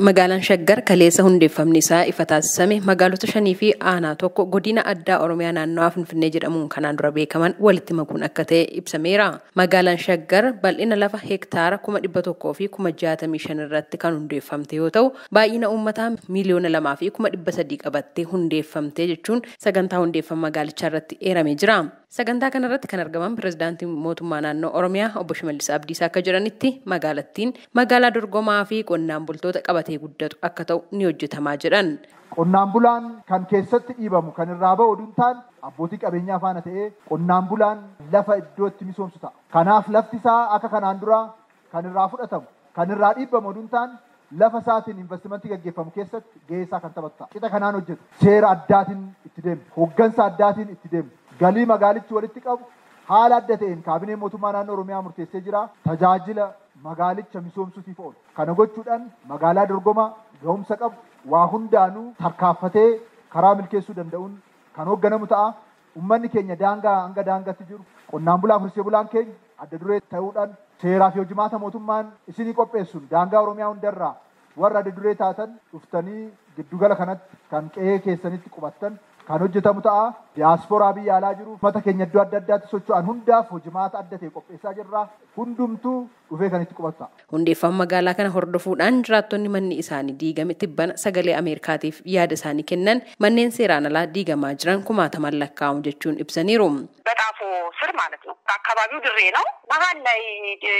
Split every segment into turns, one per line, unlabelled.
Magaalaan Shaggar kaleessa hundeeffamni isaa ifa taasisame magaalota 5 fi aanaa tokko godina addaa Oromiyaa naannoo Finfinnee jedhamuun kanaan dura beekaman walitti makuun akka ta'e ibsameera. Magaalaan Shaggar bal'ina lafa hektaara 100,100 fi 65 irratti kan hundeeffamte yoo ta'u, baay'ina uummataa miliyoona 2 fi 300 qabattee hundeeffamte jechuun sagantaa hundeeffama magaalichaa irratti eeramee jira. Sagantaa kana irratti kan argaman pirezidaantiin mootummaa naannoo Oromiyaa obbo Shimallis Abdiisaa akka jedhanitti magaalattiin magaalaa dorgomaa fi qonnaan bultoota qabatee guddatu akka ta'u ni hojjetamaa jedhan.
Qonnaan bulaan kan keessatti dhiibamu kan irraa ba'u duntaan abbootii qabeenyaa faana ta'ee qonnaan bulaan lafa iddootti misoomsu ta'a. Kanaaf lafti isaa akka kanaan dura kan irraa fudhatamu kan irraa dhiibamu duntaan lafa isaatiin investimentii gaggeeffamu keessatti gahee isaa kan taphatu ta'a. Qixa kanaan hojjetu seera addaatiin itti deemu, hooggansa addaatiin itti deemu. Galii magaalichi walitti qabu haala adda ta'een kaabineen mootummaa naannoo Oromiyaa murteessee jira. Tajaajila magaalicha misoomsuutiif oolu. Kana gochuudhaan magaalaa dorgomaa gahumsa qabu waa hundaanuu tarkaanfatee karaa milkeessuu danda'uun kan hoogganamu ta'a. Uummanni keenya daangaa hanga daangaatti jiru qonnaan bulaa fursee bulaan keenya adda duree ta'uudhaan seeraa fi hojimaata mootummaan isinii qopheessuun daangaa Oromiyaa hundarraa warra adda duree taatan dhuftanii giddugala kanatti kan qe'ee keessanitti qubattan kan hojjetamu ta'a. Diyaasporaa biyya alaa jiru uummata keenya iddoo adda addaatti socho'an hundaaf hojimaata adda ta'e qopheessaa jirra. Hundumtuu dhufee kan itti qubatu ta'a.
Hundeeffama magaalaa kana hordofuudhaan jiraattonni manni isaanii diigame tibbana sagalee Ameerikaatiif yaada isaanii kennan manneen seeraan alaa diigamaa jiran kumaataman lakkaa'amu jechuun ibsaniiru.
በጣፎ ስር ማለት ነው። አካባቢው ድሬ ነው። መሀል ላይ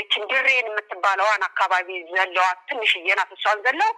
እቺን ድሬን የምትባለዋን አካባቢ ዘለዋት ትንሽዬ ናት። እሷን ዘለው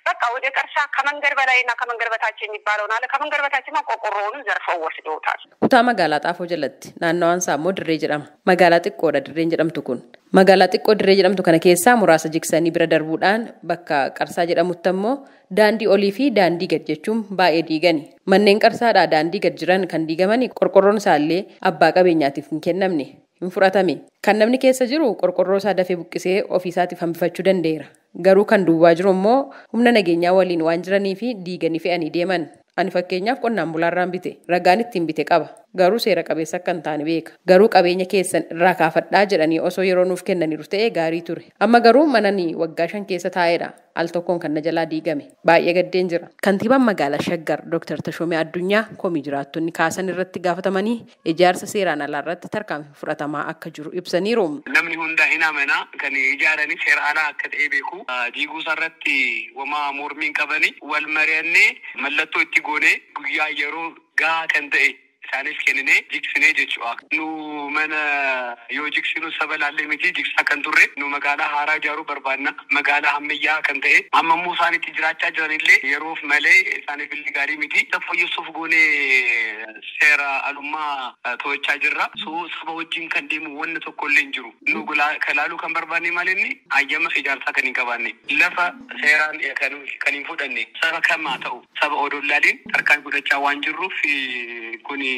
በቃ ወደ ቀርሳ ከመንገድ በላይና ከመንገድ በታች የሚባለውን አለ ከመንገድ በታችማ ቆቆሮውን ዘርፈው ወስደውታል።
ኩታ magaalaa Xaafoo jalatti naannawaan isaa immoo Dirree jedhama. Magaalaa xiqqoodha Dirreen jedhamtu kun. Magaalaa xiqqoo Dirree jedhamtu kana keessaa muraasa jigsanii bira darbuudhaan bakka Qarsaa jedhamutti immoo daandii olii fi daandii gad jechuun baay'ee diigani. Manneen Qarsaadhaa daandii gad jiran kan diigamani qorqorroon isaallee abbaa qabeenyaatiif hin kennamne. Hin fudhatame. Kan namni keessa jiru qorqorroo isaa dafee buqqisee ofiisaatiif hambifachuu danda'eera. Garuu kan duwwaa jiru immoo humna nageenyaa waliin waan jiranii fi diiganii fe'anii deeman. Ani fakkeenyaaf qonnaan bulaarraan bite ragaan ittiin bite qaba. Garuu seera qabeessa akka hin taane beeka. Garuu qabeenya keessan irraa kaafadhaa jedhanii osoo yeroo nuuf kennaniiru ta'ee gaarii ture. Amma garuu manani waggaa 5 keessa taa'eedha. Al tokkoon kan na jalaa diigame. Baay'ee gaddeen jira. Kantiibaan magaalaa Shaggar Dr. Tashoomee Addunyaa komii jiraattonni kaasan irratti gaafatamanii ijaarsa seeraan alaa irratti tarkaanfii fudhatamaa akka jiru ibsaniiru.
Namni hundaa hin amana kan ijaaranii seera alaa akka ta'e beeku. Diiguu irratti wama mormiin qabanii wal mari'annee mallattoo itti goonee guyyaa yeroo gaa kan ta'e isaanis kennine jigsinee jechuudha. Nu mana yoo jigsinu sabalaallee miti jigsaa kan turre nu magaalaa haaraa ijaaruu barbaadna. Magaalaa ammayyaa kan ta'e amma immoo isaan itti jiraachaa jiranillee yeroof malee isaaniif illee gaarii miti. Fooyyessuuf goonee seera alummaa to'achaa jirra. Saba wajjin kan deemu wanni tokko illee hin jiru. Nu kalaaluu kan barbaanne malinni hayyama ijaarsaa kan hin qabaanne. Lafa seeraan kan hin fudhanne saba kamaa ta'u saba odollaaleen tarkaan fudhachaa waan jirruuf kuni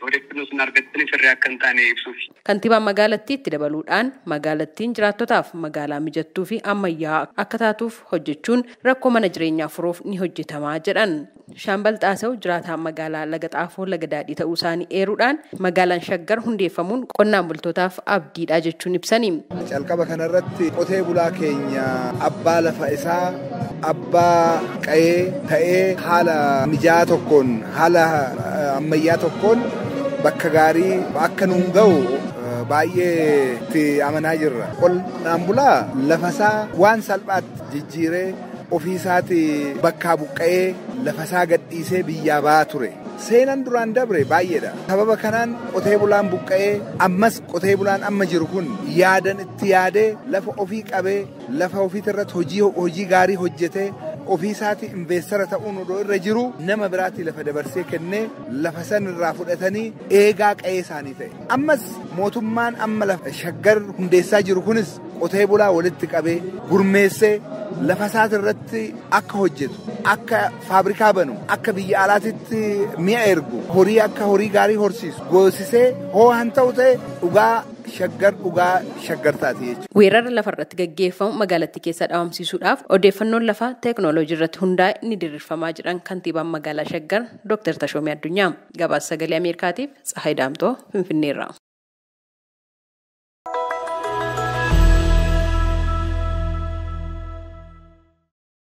odeeffannoo sun argattanii sirrii akka hin taane ibsuuf.
Kantiibaan magaalattii itti dabaluudhaan magaalattiin jiraattotaaf magaalaa mijattuu fi ammayyaa akka taatuuf hojjechuun rakkoo mana jireenyaa furuuf ni hojjetamaa jedhan. Shaambal Xaasaw jiraataa magaalaa Laga Xaafoo Laga Daadhii ta'uu isaanii eeruudhaan magaalaan Shaggar hundeeffamuun qonnaan bultootaaf abdiidha jechuun ibsani.
Calqaba kanarratti qotee bulaa keenya abbaa lafa isaa abbaa qa'ee ta'ee haala mijaa'aa tokkoon haala ammayyaa tokkoon bakka gaarii akka nuun ga'u baay'ee itti amanaa jirra. Qonnaan bulaa lafasaa waan salphaatti jijjiiree ofiisaati bakkaa buqqa'ee lafasaa gadhiisee biyyaa ba'aa ture. Seenaan duraan dabre baay'eedha. Sababa kanaan qotee bulaan buqqa'ee ammas qotee bulaan amma jiru kun yaadan itti yaadee lafa ofii qabee lafa ofiitirratti hojii gaarii hojjetee ofiisaati investara ta'uun odoo irra jiru nama biraatti lafa dabarsee kennee lafa san irraa fudhatanii eegaa qa'ee isaanii ta'e. Ammas mootummaan amma lafa Shaggar hundeessaa jiru kunis qotee bulaa walitti qabee gurmeessee lafa isaati irratti akka hojjetu akka faabrikaa banu akka biyya alaatitti mi'a ergu horii akka horii gaarii horsiisu goosisee hoohan ta'u ta'e dhugaa dhugaa Shaggar taati jechuudha.
Weerara lafa irratti gaggeeffamu magaalattii keessa dhaawamsiisuudhaaf odeeffannoon lafaa teekinooloojii irratti hundaa'e ni diriirfamaa jiran kantiibaan magaalaa Shaggar Dr. Tashoomee Addunyaa. Gabaasa sagalee Ameerikaatiif Tsahaay Daamtoo Finfinneerraa.